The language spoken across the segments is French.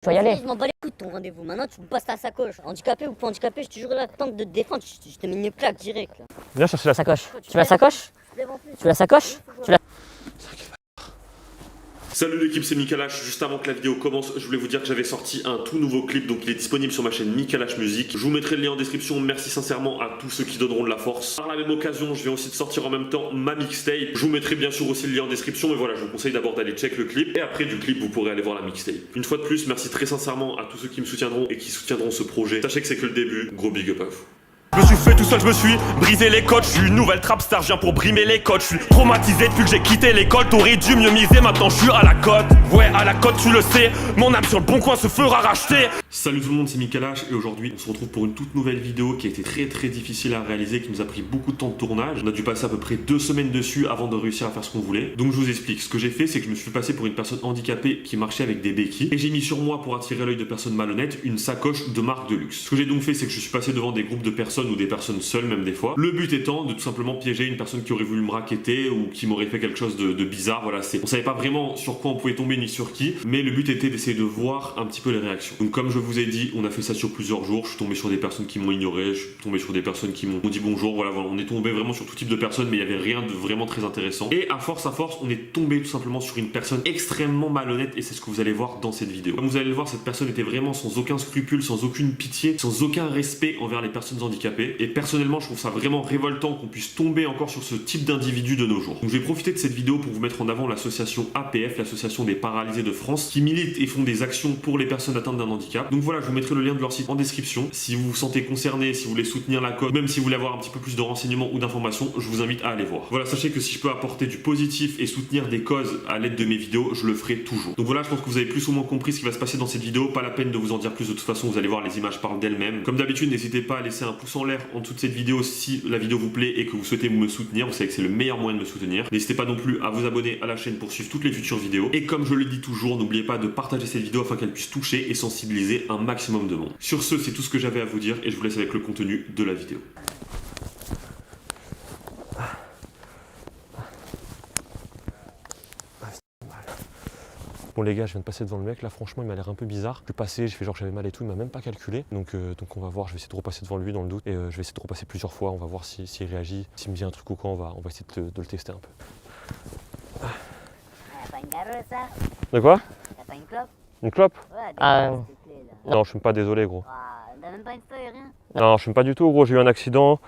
Je dois y aller. Je m'en bats les couilles de ton rendez-vous. Maintenant, tu me passes ta sacoche. Handicapé ou pas handicapé, je te jure là, tant que de te défendre, je te mets une plaque direct. Là. Viens chercher la sacoche. Tu veux la sacoche? Tu veux la sacoche? Tu veux la... Salut l'équipe, c'est Mikalash. Juste avant que la vidéo commence, je voulais vous dire que j'avais sorti un tout nouveau clip, donc il est disponible sur ma chaîne Mikalash Music. Je vous mettrai le lien en description. Merci sincèrement à tous ceux qui donneront de la force. Par la même occasion, je viens aussi de sortir en même temps ma mixtape. Je vous mettrai bien sûr aussi le lien en description, mais voilà, je vous conseille d'abord d'aller check le clip et après du clip, vous pourrez aller voir la mixtape. Une fois de plus, merci très sincèrement à tous ceux qui me soutiendront et qui soutiendront ce projet. Sachez que c'est que le début. Gros big up à vous. Je me suis fait tout seul, je me suis brisé les côtes. Je suis une nouvelle trap star, je viens pour brimer les codes. Je suis traumatisé depuis que j'ai quitté l'école. T'aurais dû mieux miser, maintenant je suis à la cote. Ouais, à la cote, tu le sais. Mon âme sur le bon coin se fera racheter. Salut tout le monde, c'est Mikalash et aujourd'hui on se retrouve pour une toute nouvelle vidéo qui a été très difficile à réaliser, qui nous a pris beaucoup de temps de tournage. On a dû passer à peu près 2 semaines dessus avant de réussir à faire ce qu'on voulait. Donc je vous explique, ce que j'ai fait c'est que je me suis passé pour une personne handicapée qui marchait avec des béquilles et j'ai mis sur moi, pour attirer l'œil de personnes malhonnêtes, une sacoche de marque de luxe. Ce que j'ai donc fait c'est que je suis passé devant des groupes de personnes ou des personnes seules même des fois. Le but étant de tout simplement piéger une personne qui aurait voulu me racketter ou qui m'aurait fait quelque chose de bizarre. Voilà, on savait pas vraiment sur quoi on pouvait tomber ni sur qui, mais le but était d'essayer de voir un petit peu les réactions. Donc comme je vous ai dit, on a fait ça sur plusieurs jours. Je suis tombé sur des personnes qui m'ont ignoré, je suis tombé sur des personnes qui m'ont dit bonjour. Voilà, on est tombé vraiment sur tout type de personnes, mais il y avait rien de vraiment très intéressant. Et à force, on est tombé tout simplement sur une personne extrêmement malhonnête et c'est ce que vous allez voir dans cette vidéo. Comme vous allez le voir, cette personne était vraiment sans aucun scrupule, sans aucune pitié, sans aucun respect envers les personnes handicapées. Et personnellement, je trouve ça vraiment révoltant qu'on puisse tomber encore sur ce type d'individu de nos jours. Donc je vais profiter de cette vidéo pour vous mettre en avant l'association APF, l'association des paralysés de France, qui milite et font des actions pour les personnes atteintes d'un handicap. Donc voilà, je vous mettrai le lien de leur site en description. Si vous vous sentez concerné, si vous voulez soutenir la cause, même si vous voulez avoir un petit peu plus de renseignements ou d'informations, je vous invite à aller voir. Voilà, sachez que si je peux apporter du positif et soutenir des causes à l'aide de mes vidéos, je le ferai toujours. Donc voilà, je pense que vous avez plus ou moins compris ce qui va se passer dans cette vidéo. Pas la peine de vous en dire plus, de toute façon, vous allez voir, les images parlent d'elles-mêmes. Comme d'habitude, n'hésitez pas à laisser un pouce en l'air en dessous de cette vidéo si la vidéo vous plaît et que vous souhaitez me soutenir. Vous savez que c'est le meilleur moyen de me soutenir. N'hésitez pas non plus à vous abonner à la chaîne pour suivre toutes les futures vidéos. Et comme je le dis toujours, n'oubliez pas de partager cette vidéo afin qu'elle puisse toucher et sensibiliser un maximum de monde. Sur ce, c'est tout ce que j'avais à vous dire et je vous laisse avec le contenu de la vidéo. Bon les gars, je viens de passer devant le mec, là franchement il m'a l'air un peu bizarre. Je suis passé, j'ai fait genre que j'avais mal et tout, il m'a même pas calculé. Donc on va voir, je vais essayer de repasser devant lui dans le doute. Et je vais essayer de repasser plusieurs fois, on va voir s'il réagit. S'il me dit un truc ou quoi, on va essayer de le tester un peu. Y'a pas une gareuse ça? De quoi? Y'a pas une clope? Une clope? Ouais, Ah, s'il te plaît là. Non, je fume pas, désolé gros. T'as même pas une feuille, rien? Non, je fume pas du tout gros, j'ai eu un accident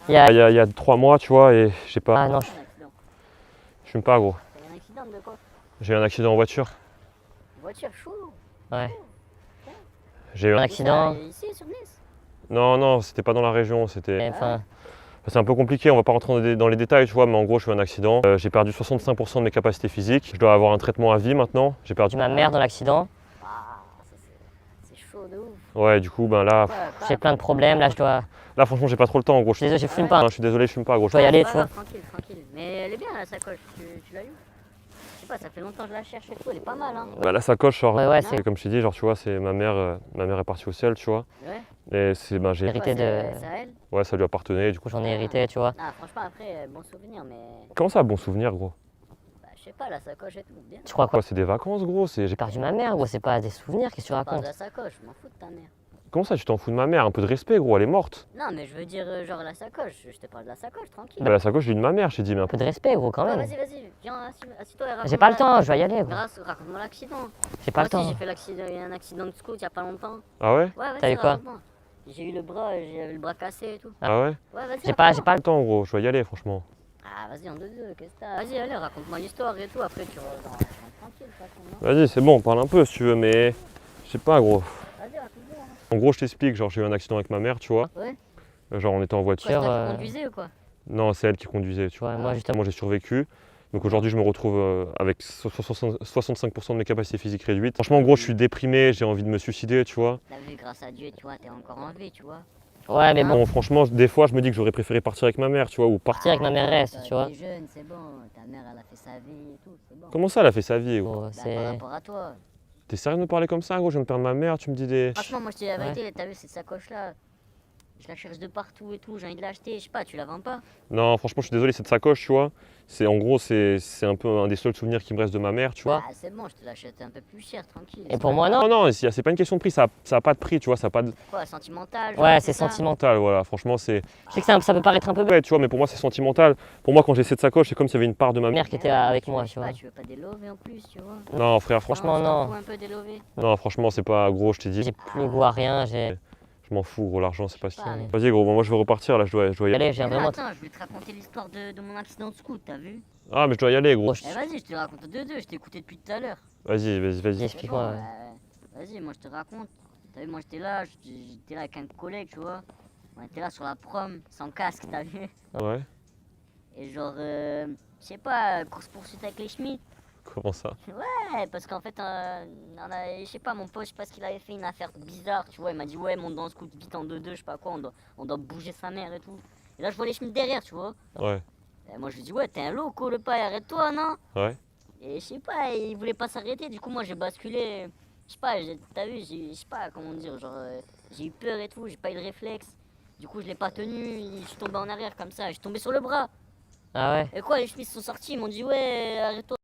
il y a... il y a 3 mois tu vois et j'ai pas... Ah non, Un accident. Je fume pas gros. T'as eu un accident de quoi? J'ai eu un accident en voiture. Une voiture, chou. ouais. J'ai eu Un un... accident. Ici, sur Nice? Non, c'était pas dans la région, c'était... Enfin, C'est un peu compliqué, on va pas rentrer dans les détails tu vois, mais en gros je fais un accident. J'ai perdu 65% de mes capacités physiques. Je dois avoir un traitement à vie maintenant. J'ai perdu... ma mère dans l'accident. Ah, ça c'est chaud de ouf. Ouais, du coup ben là... J'ai plein de problèmes, là je dois... Là franchement j'ai pas trop le temps gros. Je suis désolé, je fume pas. Non, je suis désolé, je fume pas gros. Je dois y aller, tu vois. Tranquille. Mais elle est bien la sacoche, tu l'as eu? Je sais pas, ça fait longtemps que je la cherche et tout, elle est pas mal hein. Bah, la sacoche, genre, Ouais, c'est comme je t'ai dit, genre tu vois, c'est ma mère est partie au ciel, tu vois. Ouais. Et c'est ben j'ai... hérité de... C'est à elle? Ouais, ça lui appartenait, du coup. J'en ai hérité, tu vois. Ah, franchement, après, bon souvenir, mais. Comment ça, bon souvenir gros? Bah, je sais pas, la sacoche et tout, bien. Tu crois quoi? Quoi, c'est des vacances gros, c'est... J'ai perdu ma mère, gros, c'est pas des souvenirs, qu'est-ce que tu Je parle racontes? de la sacoche, je m'en fous de ta mère. Comment ça, tu t'en fous de ma mère? Un peu de respect gros, elle est morte. Non, mais je veux dire, genre la sacoche, je te parle de la sacoche, tranquille. Bah la sacoche, j'ai de ma mère, j'ai dit, mais un Un peu... peu de respect, gros, quand Ouais, même. vas-y, viens, assis-toi et raconte-moi. J'ai pas le temps, je dois y aller, gros. Raconte-moi l'accident. J'ai pas Moi le temps. aussi, j'ai fait l'accident, il y a un accident de scout il y a pas longtemps. Ah ouais? Ouais, vas-y, T'as eu quoi? raconte-moi. J'ai eu le bras, j'avais le bras cassé et tout. Ah ouais? Ouais, vas-y. J'ai pas Pas le le temps gros, je dois y aller franchement. Ah, vas-y, en deux, qu'est-ce que t'as? Vas-y, allez, raconte-moi l'histoire et tout, après tu reviens tranquille, de toute façon, non? Vas-y, c'est bon, on parle un peu si tu veux, mais... Je sais pas gros. Vas-y, raconte-moi. Hein. En gros, je t'explique, genre j'ai eu un accident avec ma mère, tu vois. Ouais. Genre on était en Quoi, voiture. c'est toi euh, qui conduisais ou quoi? Non, c'est elle qui conduisait, tu vois. Ouais, moi, justement. Moi j'ai survécu. Donc aujourd'hui je me retrouve avec 65% de mes capacités physiques réduites. Franchement en gros je suis déprimé, j'ai envie de me suicider, tu vois. T'as vu, grâce à Dieu, tu vois, t'es encore en vie, tu vois. Ouais, mais bon, Bon franchement des fois je me dis que j'aurais préféré partir avec ma mère, tu vois, ou partir. partir avec ma mère reste, tu vois. T'es jeune, c'est bon, ta mère, elle a fait sa vie et tout, c'est bon. Comment ça elle a fait sa vie gros? Gros, Bah, par c'est... rapport à toi. T'es sérieux de me parler comme ça gros? Je viens de perdre ma mère, tu me dis des... Franchement, moi je te dis la vérité, t'as vu cette sacoche là, Je la cherche de partout et tout, j'ai envie de l'acheter, je sais pas, tu la vends pas? Non, franchement, je suis désolé, cette sacoche, tu vois. En gros, c'est un peu un des seuls souvenirs qui me reste de ma mère, tu vois. Ah, c'est bon, je te l'achète un peu plus cher, tranquille. Et pour moi, non. Non, non, c'est pas une question de prix, ça a pas de prix, tu vois, ça a pas de Quoi, sentimental? Ouais, genre, c'est ça sentimental. voilà, franchement, c'est. Je sais que ça peut paraître un peu bête. Ouais, tu vois, mais pour moi, c'est sentimental. Pour moi, quand j'ai cette sacoche, c'est comme s'il y avait une part de ma mère. Mère qui était avec moi, Je sais tu pas, vois. tu veux pas délover en plus, tu vois? Non, frère, Franchement, tu t'en non. fous un peu délover? non, franchement, c'est pas gros, je t'ai dit. J'ai plus goût à rien, j'ai. Je m'en fous, gros, l'argent, c'est pas ce qui. Ah, mais- Vas-y, gros, bon, moi, je vais repartir, là, je dois y aller. Allez, j'ai Mais vraiment. attends, je voulais te raconter l'histoire de mon accident de scout, t'as vu? Ah, mais je dois y aller, gros. Oh, Eh vas-y, je te le raconte de deux, je t'ai écouté depuis tout à l'heure. Vas-y. Explique-moi. C'est bon, vas-y, moi je te raconte. T'as vu, moi j'étais là avec un collègue, tu vois. On était là sur la prom, sans casque, t'as vu? Ouais, Et genre, je sais pas, course-poursuite avec les Schmitt. comment ça? Ouais, parce qu'en fait, je sais pas, mon pote, je sais pas ce qu'il avait fait, une affaire bizarre, tu vois. Il m'a dit, ouais, monte dans le scout vite en 2-2, je sais pas quoi, on doit bouger sa mère et tout. Et là, je vois les Schmitt derrière, tu vois. Ouais, Et moi, je lui dis, ouais, t'es un loco, le paille, arrête-toi, non? ouais. Et je sais pas, il voulait pas s'arrêter, du coup moi j'ai basculé, je sais pas, t'as vu, je sais pas comment dire, genre j'ai eu peur et tout, j'ai pas eu le réflexe. Du coup je l'ai pas tenu, je suis tombé en arrière comme ça, je suis tombé sur le bras. Ah ouais? Et quoi, les Schmitt sont sortis, ils m'ont dit ouais, arrête-toi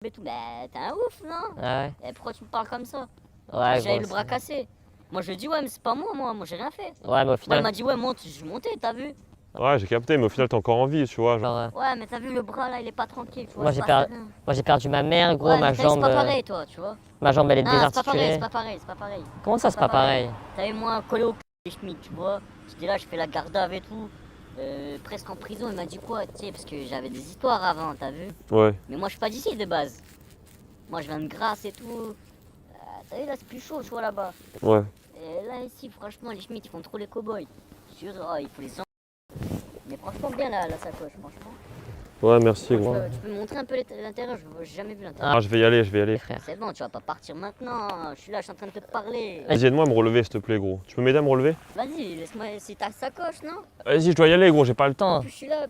et tout. Bah t'es un ouf, non? Ah ouais? Et pourquoi tu me parles comme ça? Ouais, J'avais gros, le bras cassé. Moi je lui ai dit ouais mais c'est pas moi j'ai rien fait. Ouais, mais au Moi il final. m'a dit ouais monte, je suis monté, t'as vu? Ouais, j'ai capté, mais au final, t'es encore en vie, tu vois. Genre. Genre, Ouais mais t'as vu le bras là, il est pas tranquille, tu vois. Moi, il se j'ai passe per- rien. moi j'ai perdu ma mère, gros, Ouais, ma mais t'as vu, jambe. c'est pas pareil toi, tu vois. Ma jambe elle est Non, c'est pas pareil, désarticulée. c'est pas pareil. Comment ça, c'est pas pareil? T'avais moi collé au cul des Schmitt, tu vois. J'étais là, je fais la garde et tout. Presque en prison, il m'a dit quoi, tu sais, parce que j'avais des histoires avant, t'as vu. Ouais. Mais moi, je suis pas d'ici de base. Moi, je viens de Grasse et tout. T'as vu, là, c'est plus chaud, tu vois, là-bas. Ouais. Et là, ici, franchement, les Schmitt, ils font trop les cow-boys. Je suis sûr, oh, il faut les en... Mais franchement, bien la sacoche, franchement. Ouais, merci, gros. Tu peux me montrer un peu l'intérieur, j'ai jamais vu l'intérieur. Ah, je vais y aller. Les frères. C'est bon, tu vas pas partir maintenant. Je suis là, je suis en train de te parler. Vas-y, aide-moi à me relever, s'il te plaît, gros. Tu peux m'aider à me relever? Vas-y, laisse-moi, c'est ta sacoche, non? Vas-y, je dois y aller, gros, j'ai pas le temps. En plus, je suis là,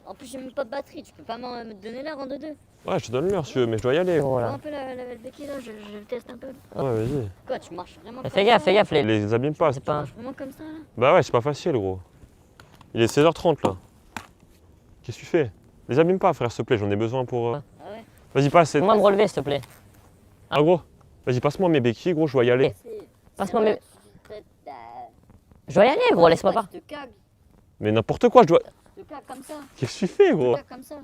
en plus, j'ai même pas de batterie. Tu peux pas me donner l'air en 2-2? Ouais, je te donne l'heure, si tu veux, mais je dois y aller. Gros, Prends là. un peu la béquille là, je teste un peu. Ouais, vas-y. Quoi, tu marches vraiment Mais comme fais gaffe, ça, fais gaffe, Les abîme pas. C'est Tu pas. marches vraiment comme ça là? Bah ouais, c'est pas facile, gros. Il est 16h30, là. Qu'est-ce que tu fais? Les abîme pas, frère, s'il te plaît, j'en ai besoin pour. Ah ouais? Vas-y, passe. Fais-moi me relever, s'il te plaît. Ah, gros. Vas-y, passe-moi mes béquilles, gros, je dois y aller. Passe-moi C'est mes- vrai, bah, Je dois y aller, gros, laisse-moi pas. Tu te cagues, Mais n'importe quoi, je dois. tu te cagues comme ça. Qu'est-ce que tu fais, Tu gros? te cagues comme ça.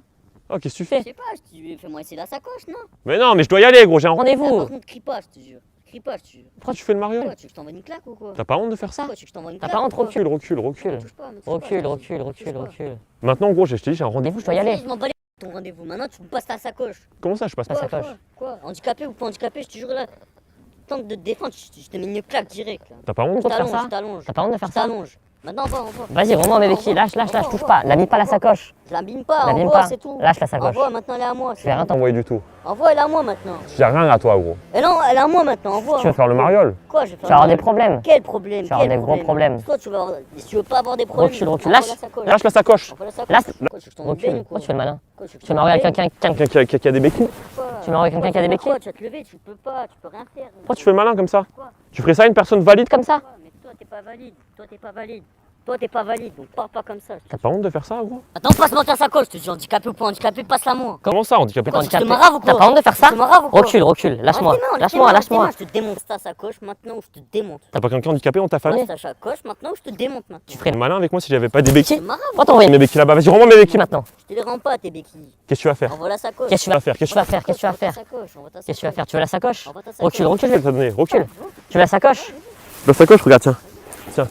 Oh, qu'est-ce que tu Je fais? sais pas, je te dis, fais-moi essayer la sacoche, non? Mais non, mais je dois y aller, gros, j'ai un rendez-vous. Rendez-vous. Par contre, crie pas, je te jure. Crie pas, je te jure. Pourquoi tu fais le mariole? Quoi, tu veux que je t'envoie une claque ou quoi? T'as pas honte de faire ça? Quoi, tu veux que je t'envoie une T'as claque? pas honte, ou quoi? Recule. Me touche pas, me touche pas, Recule, je te recule, dis. recule, Me touche pas. recule. Maintenant, gros, je t'ai dit, j'ai un rendez-vous. Rendez-vous, je dois y aller. Je m'en bats les ton rendez-vous. Maintenant, tu me passes ta sacoche. Comment ça, je passe Ta pas? sacoche. Quoi? Handicapé ou pas handicapé, je te jure là. Tente de te défendre, je te mets une claque direct là. T'as pas honte? Faut faire Je ça. t'allonge. T'as pas honte de faire Je ça? t'allonge. Maintenant, on va. Vas-y, rends-moi mes béquilles. Lâche, touche pas. L'abîme pas la sacoche. Je l'abîme pas, L'abîme envoie, pas. c'est tout. Lâche la sacoche. Envoie, maintenant elle est à moi. Je vais rien T'envoyer du tout. Envoie, elle est à moi maintenant. J'ai rien à toi, gros. Et non, elle est à moi maintenant, envoie. Tu veux faire le mariole? Quoi, je vais Tu faire vas avoir des problèmes. Quel problème? Tu vas avoir Quel des gros problèmes. Toi, tu vas avoir... Si tu veux pas avoir des problèmes. Recule, recule. envoie Lâche. la sacoche. Lâche la sacoche. Envoie la sacoche. Lâche. Quoi, tu veux que je t'envoie une baigne Recule. ou Pourquoi quoi? tu fais le malin? Quoi, tu veux que je Tu m'envoies t'envoie quelqu'un une quelqu'un Qui a des béquilles? baigne? Tu m'envoies quelqu'un qui a des béquilles? Quoi, tu vas te lever, tu peux pas, tu peux rien faire. Pourquoi tu fais le malin comme ça? Quoi? Tu ferais ça à une personne valide comme ça? Quoi, mais toi, t'es pas valide. Toi, t'es pas valide. Toi, t'es pas valide, donc parle pas comme ça. T'as pas honte de faire ça, gros? Attends, passe-moi ta sacoche, je te dis handicapé ou pas handicapé, passe-la moi. Comment ça, handicapé? Quoi, tu te Handicapé. maraves ou quoi? T'as pas honte de faire ça? Tu te maraves ou quoi? Recule. Lâche-moi. Lâche-moi. Lâche-moi. Je te démonte ta sacoche maintenant ou je te démonte. T'as pas quelqu'un handicapé dans ta famille? Passe ta sacoche maintenant ou je te démonte maintenant. Tu ferais Le malin avec moi si j'avais pas des Tu te béquilles? maraves. Pourquoi t'envoyer Mes béquilles là-bas, vas-y, rends-moi mes béquilles maintenant. maintenant? Je te les rends pas tes béquilles. Qu'est-ce que tu vas faire? Envoie la sacoche. Qu'est-ce que tu vas faire? Qu'est-ce Qu'est-ce que tu vas faire? Qu'est-ce que tu vas faire? Qu'est-ce que tu vas faire? Tu veux la sacoche? Envoie ta Recule, sacoche. Je vais te la donner, recule. Tu veux la sacoche? La sacoche, regarde, tiens. Tiens.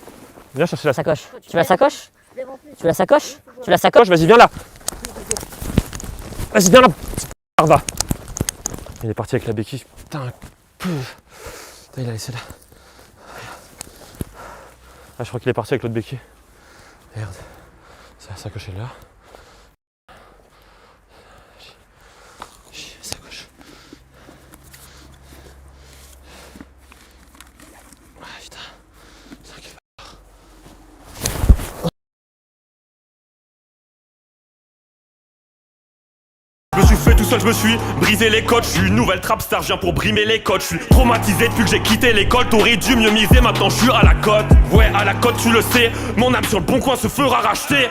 Viens chercher la sacoche. Sacoche. Tu veux la sacoche? Tu veux la sacoche? Tu veux la sacoche? Vas-y, viens là. Vas-y, viens là. Va. Il est parti avec la béquille. Putain. Putain, il a laissé là. Ah, je crois qu'il est parti avec l'autre béquille. Merde. Ça, la sacoche est là. Sacoche. Ah, putain. C'est qu'il Je me suis fait tout seul, je me suis brisé les côtes. Je suis une nouvelle trap star, je viens pour brimer les codes. Je suis traumatisé depuis que j'ai quitté l'école. T'aurais dû mieux miser, maintenant je suis à la cote. Ouais, à la cote, tu le sais. Mon âme sur le bon coin se fera racheter.